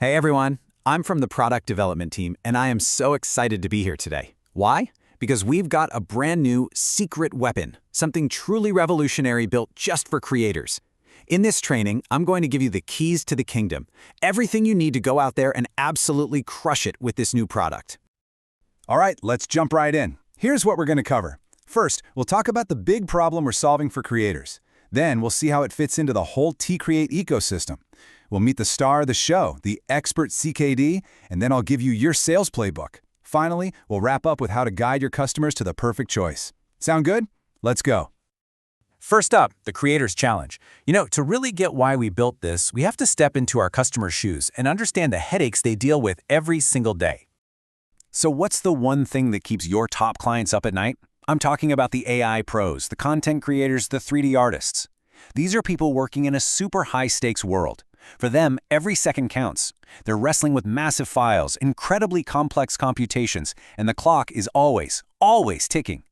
Hey everyone, I'm from the product development team and I am so excited to be here today. Why? Because we've got a brand new secret weapon, something truly revolutionary built just for creators. In this training, I'm going to give you the keys to the kingdom, everything you need to go out there and absolutely crush it with this new product. All right, let's jump right in. Here's what we're going to cover. First, we'll talk about the big problem we're solving for creators. Then we'll see how it fits into the whole T-Create ecosystem. We'll meet the star of the show, the expert CKD, and then I'll give you your sales playbook. Finally, we'll wrap up with how to guide your customers to the perfect choice. Sound good? Let's go. First up, the Creator's Challenge. To really get why we built this, we have to step into our customers' shoes and understand the headaches they deal with every single day. So what's the one thing that keeps your top clients up at night? I'm talking about the AI pros, the content creators, the 3D artists. These are people working in a super high-stakes world. For them, every second counts. They're wrestling with massive files, incredibly complex computations, and the clock is always ticking.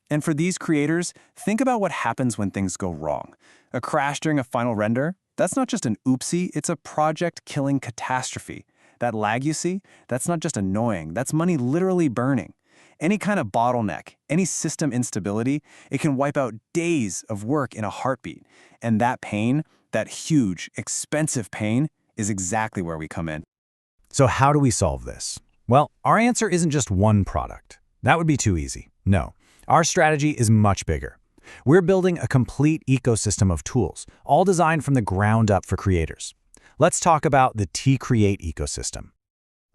And for these creators, think about what happens when things go wrong. A crash during a final render? That's not just an oopsie, it's a project-killing catastrophe. That lag you see? That's not just annoying, that's money literally burning. Any kind of bottleneck, any system instability, it can wipe out days of work in a heartbeat. And that pain, that huge, expensive pain, is exactly where we come in. So how do we solve this? Well, our answer isn't just one product. That would be too easy. No, our strategy is much bigger. We're building a complete ecosystem of tools, all designed from the ground up for creators. Let's talk about the T-Create ecosystem.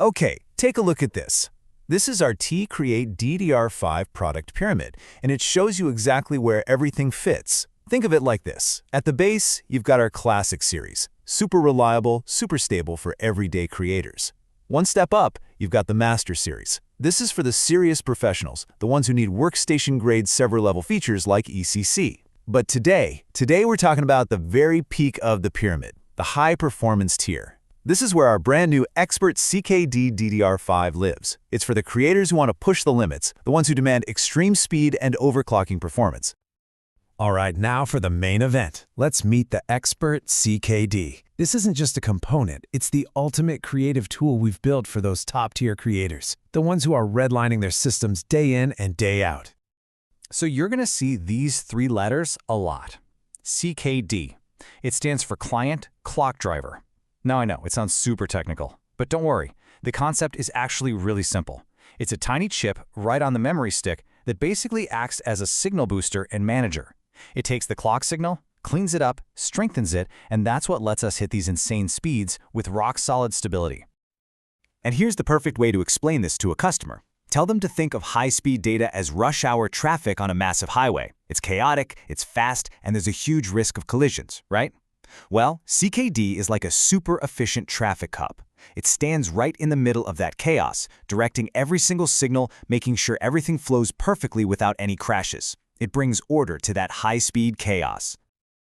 Okay, take a look at this. This is our T-Create DDR5 product pyramid, and it shows you exactly where everything fits. Think of it like this. At the base, you've got our Classic series, super reliable, super stable for everyday creators. One step up, you've got the Master series. This is for the serious professionals, the ones who need workstation-grade server-level features like ECC. But today we're talking about the very peak of the pyramid, the high-performance tier. This is where our brand new Expert CKD DDR5 lives. It's for the creators who want to push the limits, the ones who demand extreme speed and overclocking performance. All right, now for the main event. Let's meet the Expert CKD. This isn't just a component, it's the ultimate creative tool we've built for those top-tier creators, the ones who are redlining their systems day in and day out. So you're going to see these three letters a lot. CKD. It stands for Client Clock Driver. Now I know, it sounds super technical, but don't worry. The concept is actually really simple. It's a tiny chip right on the memory stick that basically acts as a signal booster and manager. It takes the clock signal, cleans it up, strengthens it, and that's what lets us hit these insane speeds with rock-solid stability. And here's the perfect way to explain this to a customer. Tell them to think of high-speed data as rush-hour traffic on a massive highway. It's chaotic, it's fast, and there's a huge risk of collisions, right? Well, CKD is like a super efficient traffic cop. It stands right in the middle of that chaos, directing every single signal, making sure everything flows perfectly without any crashes. It brings order to that high-speed chaos.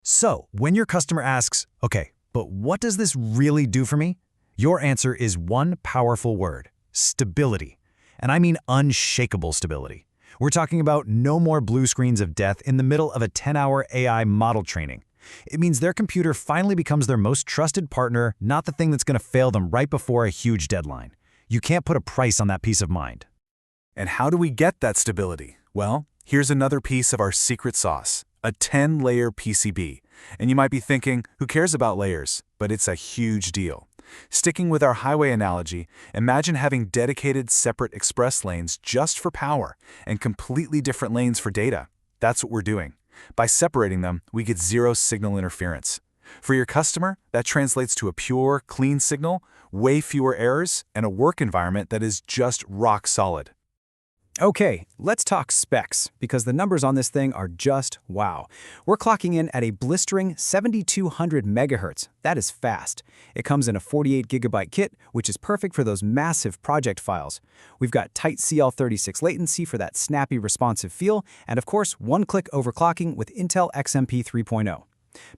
So, when your customer asks, okay, but what does this really do for me? Your answer is one powerful word: stability. And I mean unshakable stability. We're talking about no more blue screens of death in the middle of a 10-hour AI model training. It means their computer finally becomes their most trusted partner, not the thing that's going to fail them right before a huge deadline. You can't put a price on that peace of mind. And how do we get that stability? Well, here's another piece of our secret sauce, a 10-layer PCB. And you might be thinking, who cares about layers? But it's a huge deal. Sticking with our highway analogy, imagine having dedicated separate express lanes just for power and completely different lanes for data. That's what we're doing. By separating them, we get zero signal interference. For your customer, that translates to a pure, clean signal, way fewer errors, and a work environment that is just rock solid. Okay, let's talk specs, because the numbers on this thing are just wow. We're clocking in at a blistering 7200 megahertz. That is fast. It comes in a 48 gigabyte kit, which is perfect for those massive project files. We've got tight CL36 latency for that snappy, responsive feel, and of course, one-click overclocking with Intel XMP 3.0.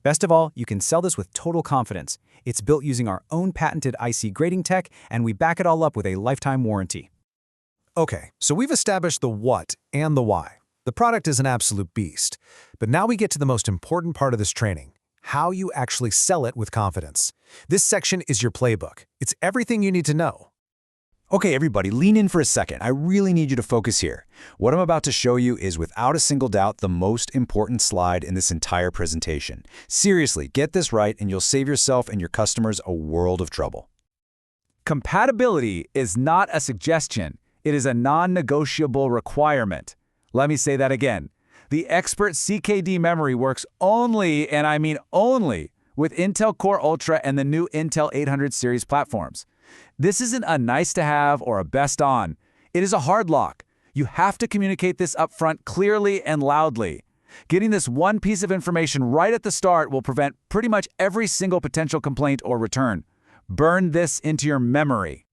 Best of all, you can sell this with total confidence. It's built using our own patented IC grading tech, and we back it all up with a lifetime warranty. Okay, so we've established the what and the why. The product is an absolute beast. But now we get to the most important part of this training: how you actually sell it with confidence. This section is your playbook. It's everything you need to know. Okay, everybody, lean in for a second. I really need you to focus here. What I'm about to show you is without a single doubt the most important slide in this entire presentation. Seriously, get this right and you'll save yourself and your customers a world of trouble. Compatibility is not a suggestion. It is a non-negotiable requirement. Let me say that again. The Expert CKD memory works only, and I mean only, with Intel Core Ultra and the new Intel 800 series platforms. This isn't a nice-to-have or a best-on. It is a hard lock. You have to communicate this upfront clearly and loudly. Getting this one piece of information right at the start will prevent pretty much every single potential complaint or return. Burn this into your memory.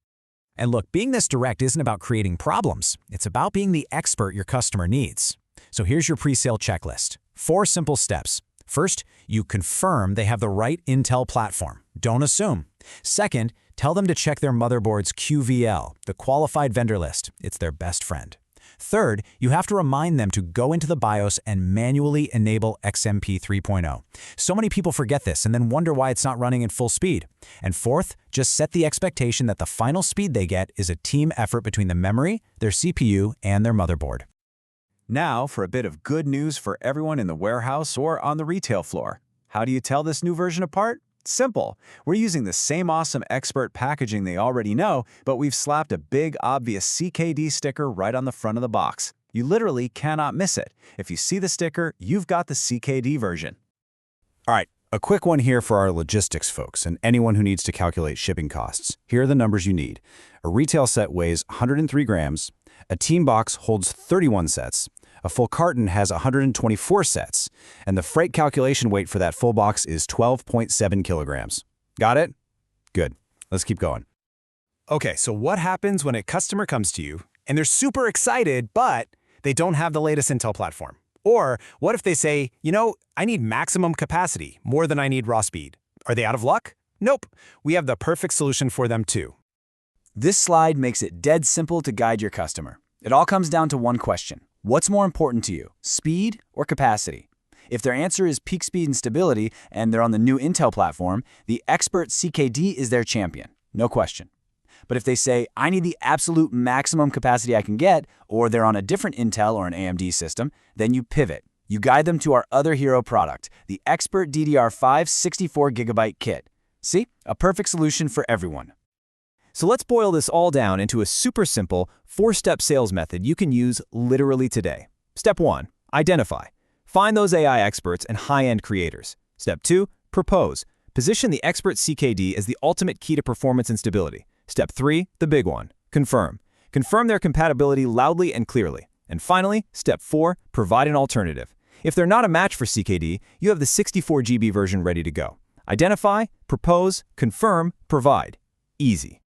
And look, being this direct isn't about creating problems. It's about being the expert your customer needs. So here's your pre-sale checklist. 4 simple steps. First, you confirm they have the right Intel platform. Don't assume. Second, tell them to check their motherboard's QVL, the qualified vendor list. It's their best friend. Third, you have to remind them to go into the BIOS and manually enable XMP 3.0. So many people forget this and then wonder why it's not running at full speed. And fourth, just set the expectation that the final speed they get is a team effort between the memory, their CPU, and their motherboard. Now for a bit of good news for everyone in the warehouse or on the retail floor. How do you tell this new version apart? Simple. We're using the same awesome expert packaging they already know, but we've slapped a big, obvious CKD sticker right on the front of the box. You literally cannot miss it. If you see the sticker, you've got the CKD version. All right, a quick one here for our logistics folks and anyone who needs to calculate shipping costs. Here are the numbers you need. A retail set weighs 103 grams. A team box holds 31 sets. A full carton has 124 sets, and the freight calculation weight for that full box is 12.7 kilograms. Got it? Good. Let's keep going. Okay, so what happens when a customer comes to you and they're super excited, but they don't have the latest Intel platform? Or what if they say, I need maximum capacity, more than I need raw speed? Are they out of luck? Nope. We have the perfect solution for them too. This slide makes it dead simple to guide your customer. It all comes down to one question. What's more important to you, speed or capacity? If their answer is peak speed and stability and they're on the new Intel platform, the Expert CKD is their champion, no question. But if they say, I need the absolute maximum capacity I can get, or they're on a different Intel or an AMD system, then you pivot. You guide them to our other hero product, the Expert DDR5 64GB kit. See, a perfect solution for everyone. So let's boil this all down into a super simple 4-step sales method you can use literally today. Step 1, identify. Find those AI experts and high-end creators. Step 2, propose. Position the Expert CKD as the ultimate key to performance and stability. Step 3, the big one, confirm. Confirm their compatibility loudly and clearly. And finally, step 4, provide an alternative. If they're not a match for CKD, you have the 64GB version ready to go. Identify, propose, confirm, provide. Easy.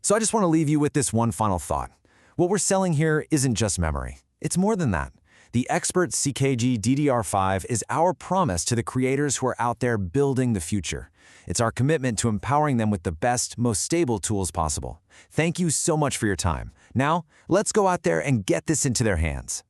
So I just want to leave you with this one final thought. What we're selling here isn't just memory. It's more than that. The Expert CKD DDR5 is our promise to the creators who are out there building the future. It's our commitment to empowering them with the best, most stable tools possible. Thank you so much for your time. Now, let's go out there and get this into their hands.